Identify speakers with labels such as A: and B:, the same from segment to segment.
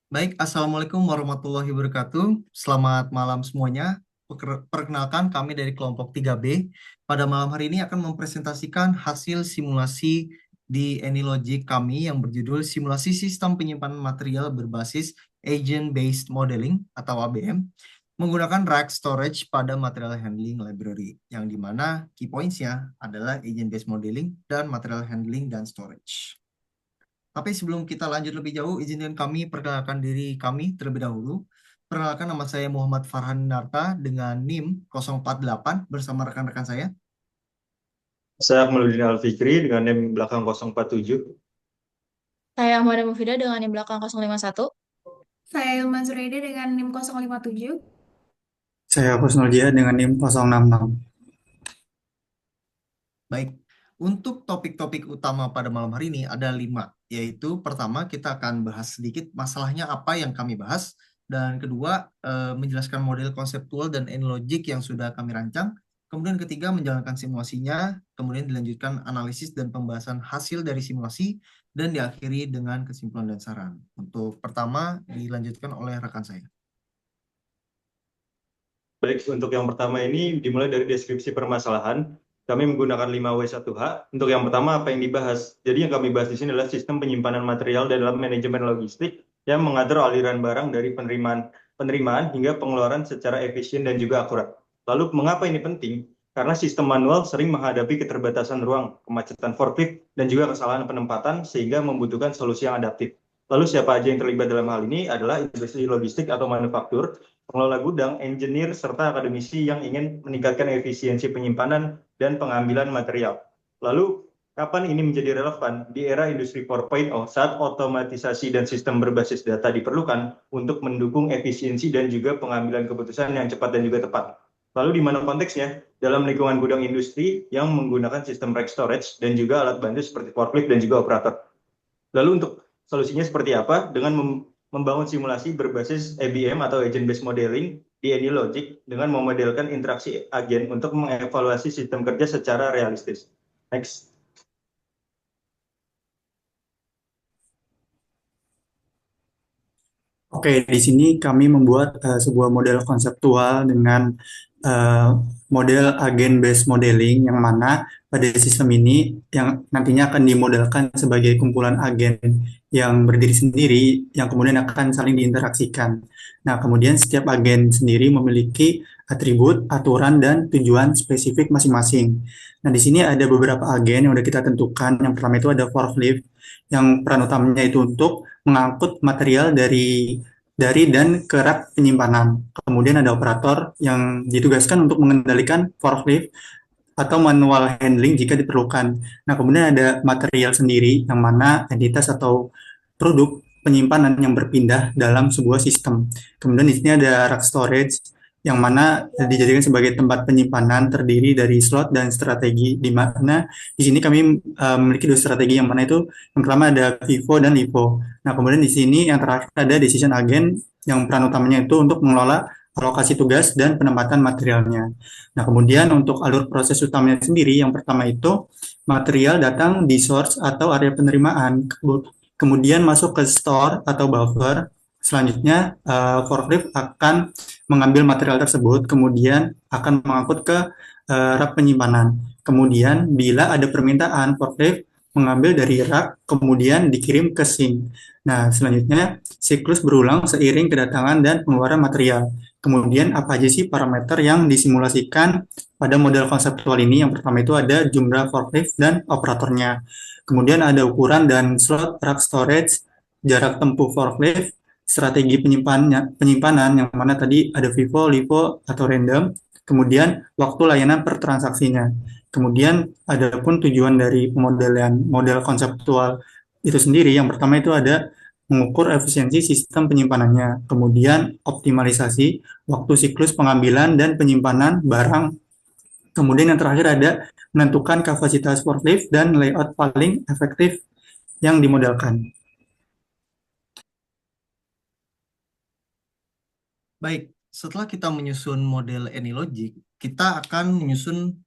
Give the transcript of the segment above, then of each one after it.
A: Baik, Assalamualaikum warahmatullahi wabarakatuh. Selamat malam semuanya. Perkenalkan, kami dari kelompok 3B. Pada malam hari ini akan mempresentasikan hasil simulasi di AnyLogic kami yang berjudul Simulasi Sistem Penyimpanan Material Berbasis Agent-Based Modeling atau ABM menggunakan rack storage pada Material Handling Library, yang dimana key points-nya adalah Agent-Based Modeling dan Material Handling dan Storage. Tapi sebelum kita lanjut lebih jauh, izinkan kami perkenalkan diri kami terlebih dahulu. Perkenalkan, nama saya Muhammad Farhan Narta dengan NIM 048 bersama rekan-rekan saya.
B: Saya Akmaluddin Al-Fikri dengan NIM belakang 047.
C: Saya Ahmad Mufidah dengan NIM belakang 051.
D: Saya Ilman Surede dengan NIM 057.
E: Saya Husnul Jihad dengan NIM 066.
A: Baik, untuk topik-topik utama pada malam hari ini ada 5, yaitu pertama kita akan bahas sedikit masalahnya apa yang kami bahas, dan kedua menjelaskan model konseptual dan logik yang sudah kami rancang, kemudian ketiga menjalankan simulasinya, kemudian dilanjutkan analisis dan pembahasan hasil dari simulasi, dan diakhiri dengan kesimpulan dan saran. Untuk pertama dilanjutkan oleh rekan saya.
B: Baik, untuk yang pertama ini dimulai dari deskripsi permasalahan. Kami menggunakan 5W1H. Untuk yang pertama, apa yang dibahas? Jadi yang kami bahas di sini adalah sistem penyimpanan material dalam manajemen logistik yang mengatur aliran barang dari penerimaan hingga pengeluaran secara efisien dan juga akurat. Lalu mengapa ini penting? Karena sistem manual sering menghadapi keterbatasan ruang, kemacetan forklift, dan juga kesalahan penempatan sehingga membutuhkan solusi yang adaptif. Lalu siapa aja yang terlibat dalam hal ini adalah industri logistik atau manufaktur, pengelola gudang, engineer, serta akademisi yang ingin meningkatkan efisiensi penyimpanan dan pengambilan material. Lalu, kapan ini menjadi relevan? Di era industri 4.0, saat otomatisasi dan sistem berbasis data diperlukan untuk mendukung efisiensi dan juga pengambilan keputusan yang cepat dan juga tepat. Lalu di mana konteksnya? Dalam lingkungan gudang industri yang menggunakan sistem rack storage dan juga alat bantu seperti forklift dan juga operator. Lalu untuk solusinya seperti apa? Dengan membangun simulasi berbasis ABM atau Agent Based Modeling di AnyLogic dengan memodelkan interaksi agen untuk mengevaluasi sistem kerja secara realistis. Next.
E: Oke, di sini kami membuat sebuah model konseptual dengan eh, model agent-based modeling yang mana pada sistem ini yang nantinya akan dimodelkan sebagai kumpulan agen yang berdiri sendiri yang kemudian akan saling diinteraksikan. Nah, kemudian setiap agen sendiri memiliki atribut, aturan, dan tujuan spesifik masing-masing. Nah, di sini ada beberapa agen yang sudah kita tentukan. Yang pertama itu ada forklift, yang peran utamanya itu untuk mengangkut material dari dan ke rak penyimpanan. Kemudian ada operator yang ditugaskan untuk mengendalikan forklift atau manual handling jika diperlukan. Nah, kemudian ada material sendiri yang mana entitas atau produk penyimpanan yang berpindah dalam sebuah sistem. Kemudian di sini ada rack storage yang mana dijadikan sebagai tempat penyimpanan terdiri dari slot dan strategi, di mana di sini kami memiliki dua strategi, yang mana itu yang pertama ada FIFO dan LIFO. Nah, kemudian di sini yang terakhir ada decision agent yang peran utamanya itu untuk mengelola alokasi tugas dan penempatan materialnya. Nah, kemudian untuk alur proses utamanya sendiri, yang pertama itu material datang di source atau area penerimaan, kemudian masuk ke store atau buffer. Selanjutnya, forklift akan mengambil material tersebut, kemudian akan mengangkut ke rak penyimpanan. Kemudian, bila ada permintaan, forklift mengambil dari rak, kemudian dikirim ke sink. Nah, selanjutnya, siklus berulang seiring kedatangan dan pengeluaran material. Kemudian, apa aja sih parameter yang disimulasikan pada model konseptual ini? Yang pertama itu ada jumlah forklift dan operatornya. Kemudian ada ukuran dan slot rack storage, jarak tempuh forklift, strategi penyimpanan yang mana tadi ada FIFO, LIFO, atau random, kemudian waktu layanan per transaksinya. Kemudian ada pun tujuan dari pemodelan model konseptual itu sendiri. Yang pertama itu ada mengukur efisiensi sistem penyimpanannya, kemudian optimalisasi waktu siklus pengambilan dan penyimpanan barang, kemudian yang terakhir ada menentukan kapasitas forklift dan layout paling efektif yang dimodelkan.
A: Baik, setelah kita menyusun model AnyLogic, kita akan menyusun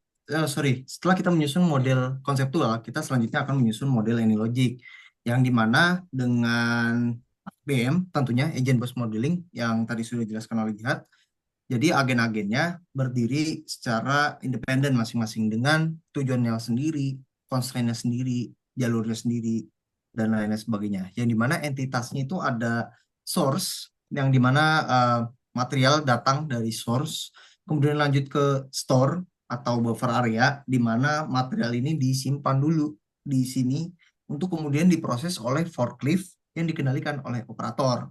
A: setelah kita menyusun model konseptual, kita selanjutnya akan menyusun model AnyLogic yang dimana dengan BM, tentunya Agent Based Modeling yang tadi sudah dijelaskan oleh Jihad. Jadi agen-agennya berdiri secara independen masing-masing dengan tujuannya sendiri, constraint-nya sendiri, jalurnya sendiri, dan lain-lain sebagainya. Yang dimana entitasnya itu ada source, yang dimana material datang dari source, kemudian lanjut ke store atau buffer area, di mana material ini disimpan dulu di sini untuk kemudian diproses oleh forklift yang dikendalikan oleh operator.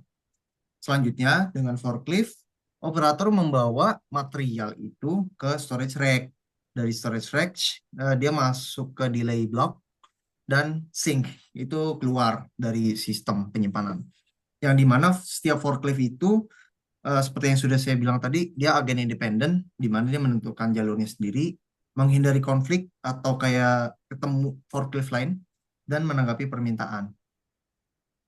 A: Selanjutnya, dengan forklift, operator membawa material itu ke storage rack. Dari storage rack, dia masuk ke delay block dan sink itu keluar dari sistem penyimpanan. Yang dimana setiap forklift itu, seperti yang sudah saya bilang tadi, dia agen independen, di mana dia menentukan jalurnya sendiri, menghindari konflik atau kayak ketemu forklift lain, dan menanggapi permintaan.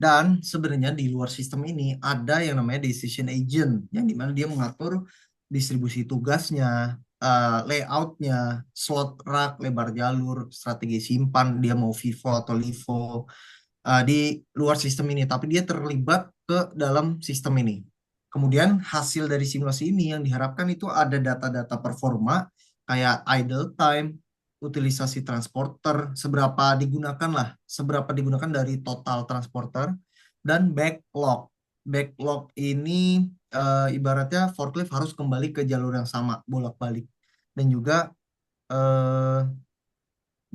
A: Dan sebenarnya di luar sistem ini ada yang namanya decision agent, yang dimana dia mengatur distribusi tugasnya, layoutnya, slot rack, lebar jalur, strategi simpan, dia mau FIFO atau LIFO di luar sistem ini, tapi dia terlibat ke dalam sistem ini. Kemudian hasil dari simulasi ini yang diharapkan itu ada data-data performa kayak idle time, utilisasi transporter, seberapa digunakan dari total transporter, dan backlog. Backlog ini ibaratnya forklift harus kembali ke jalur yang sama, bolak-balik. Dan juga eh,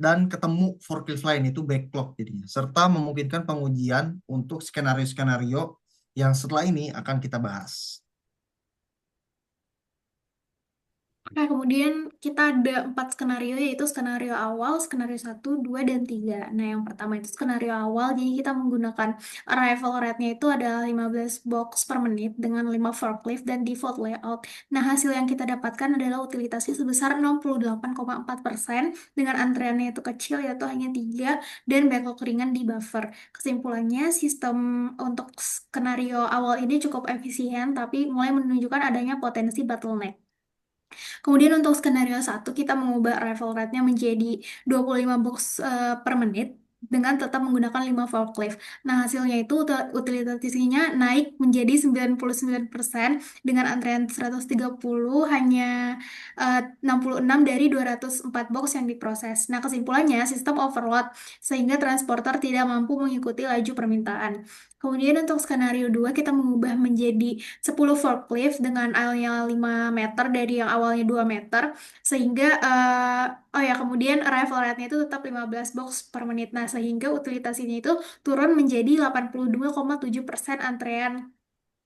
A: dan ketemu forklift lain itu backlog jadinya. Serta memungkinkan pengujian untuk skenario-skenario yang setelah ini akan kita bahas.
D: Nah, kemudian kita ada 4 skenario, yaitu skenario awal, skenario 1, 2, dan 3. Nah, yang pertama itu skenario awal, jadi kita menggunakan arrival rate-nya itu adalah 15 box per menit dengan 5 forklift dan default layout. Nah, hasil yang kita dapatkan adalah utilitasnya sebesar 68,4% dengan antreannya itu kecil, yaitu hanya 3, dan backlog ringan di buffer. Kesimpulannya, sistem untuk skenario awal ini cukup efisien, tapi mulai menunjukkan adanya potensi bottleneck. Kemudian untuk skenario 1 kita mengubah arrival rate-nya menjadi 25 box per menit dengan tetap menggunakan 5 forklift. Nah, hasilnya itu utilisasinya naik menjadi 99% dengan antrean 130 hanya 66 dari 204 box yang diproses. Nah, kesimpulannya sistem overload sehingga transporter tidak mampu mengikuti laju permintaan. Kemudian untuk skenario 2 kita mengubah menjadi 10 forklift dengan aisle-nya 5 meter dari yang awalnya 2 meter sehingga oh ya kemudian arrival rate-nya itu tetap 15 box per menit. Nah, sehingga utilitasnya itu turun menjadi 82,7% antrean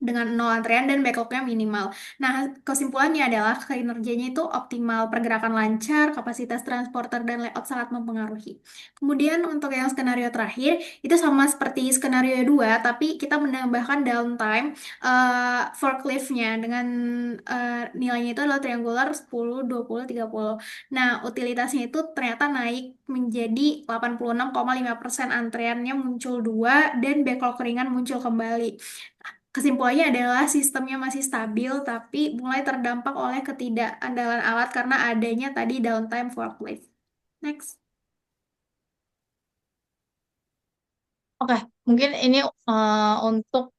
D: dengan 0 antrean dan backlog-nya minimal. Nah, kesimpulannya adalah kinerjanya itu optimal, pergerakan lancar, kapasitas transporter dan layout sangat mempengaruhi. Kemudian untuk yang skenario terakhir, itu sama seperti skenario 2, tapi kita menambahkan downtime forklift-nya dengan nilainya itu adalah triangular 10, 20, 30. Nah, utilitasnya itu ternyata naik menjadi 86,5% antreannya muncul 2 dan backlog ringan muncul kembali. Kesimpulannya adalah sistemnya masih stabil, tapi mulai terdampak oleh ketidakandalan alat karena adanya tadi downtime forklift. Next.
C: Oke, mungkin ini untuk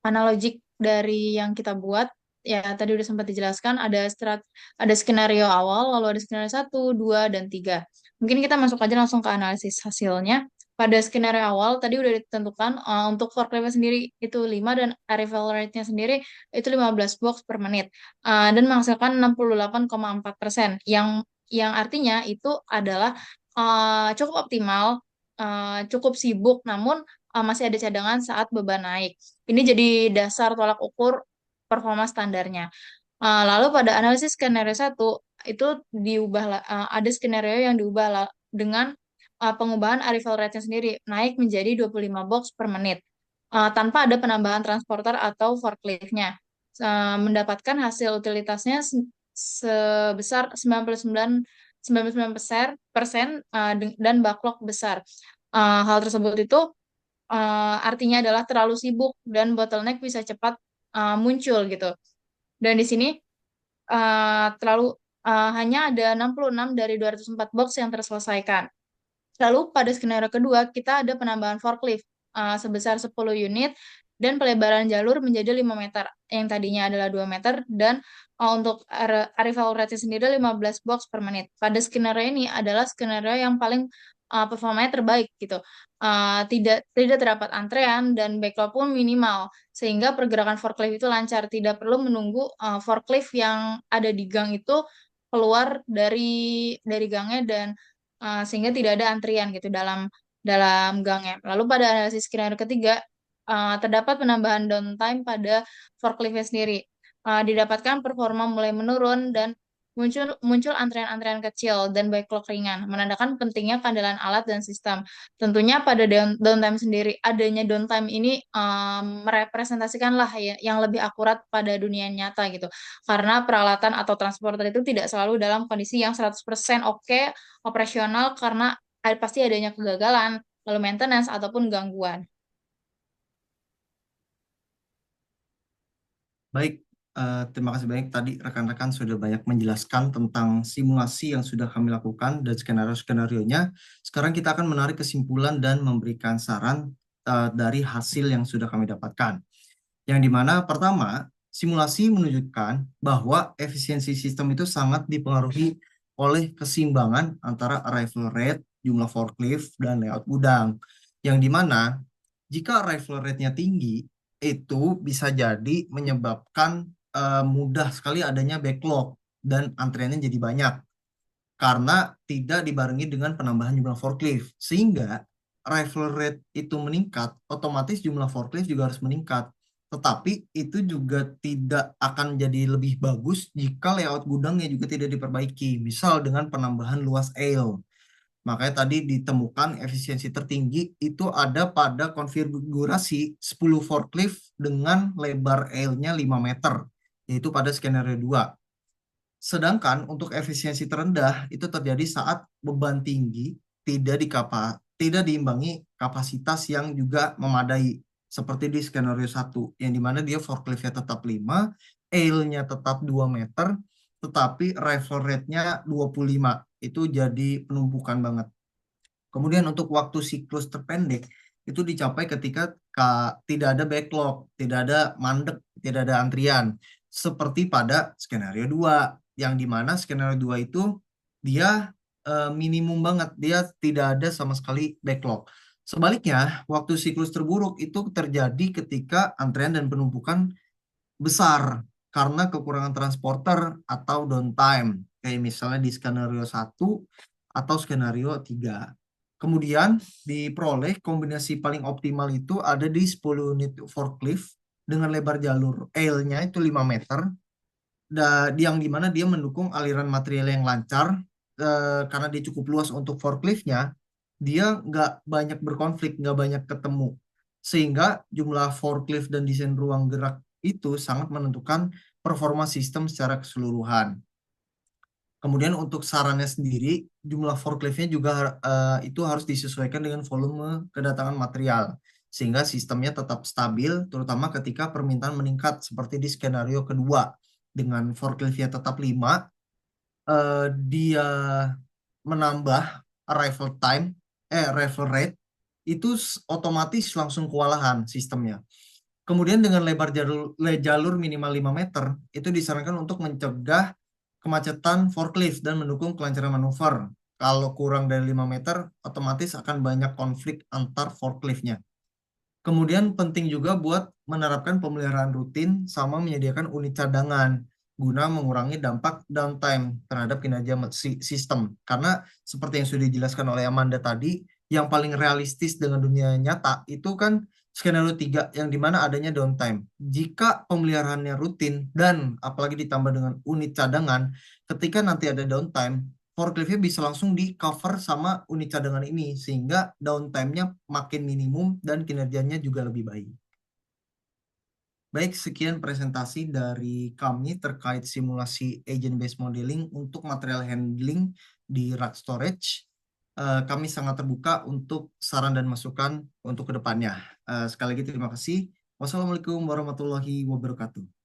C: analogik dari yang kita buat. Ya, tadi udah sempat dijelaskan ada skenario awal, lalu ada skenario 1, 2, dan 3. Mungkin kita masuk aja langsung ke analisis hasilnya. Pada skenario awal tadi udah ditentukan untuk forklift sendiri itu 5 dan arrival rate-nya sendiri itu 15 box per menit. Dan menghasilkan 68,4% yang artinya itu adalah cukup optimal, cukup sibuk namun masih ada cadangan saat beban naik. Ini jadi dasar tolak ukur performa standarnya. Lalu pada analisis skenario 1 itu ada skenario yang diubah dengan pengubahan arrival rate-nya sendiri naik menjadi 25 box per menit tanpa ada penambahan transporter atau forklift-nya. Mendapatkan hasil utilitasnya sebesar 99% dan backlog besar. Hal tersebut itu artinya adalah terlalu sibuk dan bottleneck bisa cepat muncul gitu. Dan di sini hanya ada 66 dari 204 box yang terselesaikan. Lalu pada skenario kedua kita ada penambahan forklift sebesar 10 unit dan pelebaran jalur menjadi 5 meter yang tadinya adalah 2 meter, dan untuk arrival rate sendiri 15 box per menit. Pada skenario ini adalah skenario yang paling performanya terbaik gitu. Tidak terdapat antrean dan backlog pun minimal, sehingga pergerakan forklift itu lancar, tidak perlu menunggu forklift yang ada di gang itu keluar dari gangnya, dan sehingga tidak ada antrian gitu dalam gangnya. Lalu pada analisis skenario ketiga, terdapat penambahan downtime pada forkliftnya sendiri. Didapatkan performa mulai menurun dan muncul antrean-antrean kecil dan backlog ringan, menandakan pentingnya keandalan alat dan sistem. Tentunya pada downtime sendiri, adanya downtime ini merepresentasikan lah ya, yang lebih akurat pada dunia nyata gitu. Karena peralatan atau transporter itu tidak selalu dalam kondisi yang 100% oke, operasional, karena pasti adanya kegagalan, lalu maintenance ataupun gangguan.
A: Baik, terima kasih banyak tadi rekan-rekan sudah banyak menjelaskan tentang simulasi yang sudah kami lakukan dan skenario-skenarionya. Sekarang kita akan menarik kesimpulan dan memberikan saran dari hasil yang sudah kami dapatkan. Yang dimana pertama, simulasi menunjukkan bahwa efisiensi sistem itu sangat dipengaruhi oleh keseimbangan antara arrival rate, jumlah forklift, dan layout gudang. Yang dimana jika arrival rate-nya tinggi, itu bisa jadi menyebabkan mudah sekali adanya backlog dan antriannya jadi banyak karena tidak dibarengi dengan penambahan jumlah forklift. Sehingga arrival rate itu meningkat, otomatis jumlah forklift juga harus meningkat. Tetapi itu juga tidak akan jadi lebih bagus jika layout gudangnya juga tidak diperbaiki. Misal dengan penambahan luas aisle. Makanya tadi ditemukan efisiensi tertinggi itu ada pada konfigurasi 10 forklift dengan lebar aisle-nya 5 meter, yaitu pada skenario 2. Sedangkan untuk efisiensi terendah itu terjadi saat beban tinggi tidak diimbangi kapasitas yang juga memadai, seperti di skenario 1, yang dimana dia forkliftnya tetap 5, aisle-nya tetap 2 meter, tetapi arrival rate-nya 25. Itu jadi penumpukan banget. Kemudian untuk waktu siklus terpendek itu dicapai ketika tidak ada backlog, tidak ada mandek, tidak ada antrian. Seperti pada skenario 2, yang dimana skenario 2 itu dia minimum banget, dia tidak ada sama sekali backlog. Sebaliknya, waktu siklus terburuk itu terjadi ketika antrian dan penumpukan besar karena kekurangan transporter atau downtime, kayak misalnya di skenario 1 atau skenario 3. Kemudian diperoleh kombinasi paling optimal itu ada di 10 unit forklift dengan lebar jalur aisle-nya itu 5 meter, yang dimana dia mendukung aliran material yang lancar karena dia cukup luas untuk forkliftnya, dia nggak banyak berkonflik, nggak banyak ketemu. Sehingga jumlah forklift dan desain ruang gerak itu sangat menentukan performa sistem secara keseluruhan. Kemudian untuk sarannya sendiri, jumlah forkliftnya juga itu harus disesuaikan dengan volume kedatangan material, sehingga sistemnya tetap stabil, terutama ketika permintaan meningkat, seperti di skenario kedua. Dengan forkliftnya tetap 5, dia menambah arrival rate, itu otomatis langsung kewalahan sistemnya. Kemudian dengan lebar jalur minimal 5 meter, itu disarankan untuk mencegah kemacetan forklift dan mendukung kelancaran manuver. Kalau kurang dari 5 meter, otomatis akan banyak konflik antar forkliftnya. Kemudian penting juga buat menerapkan pemeliharaan rutin sama menyediakan unit cadangan guna mengurangi dampak downtime terhadap kinerja sistem. Karena seperti yang sudah dijelaskan oleh Amanda tadi, yang paling realistis dengan dunia nyata itu kan skenario 3 yang dimana adanya downtime. Jika pemeliharaannya rutin dan apalagi ditambah dengan unit cadangan, ketika nanti ada downtime, forkliftnya bisa langsung di cover sama unit cadangan ini, sehingga downtime-nya makin minimum dan kinerjanya juga lebih baik. Baik, sekian presentasi dari kami terkait simulasi agent-based modeling untuk material handling di rack storage. Kami sangat terbuka untuk saran dan masukan untuk kedepannya. Sekali lagi terima kasih. Wassalamualaikum warahmatullahi wabarakatuh.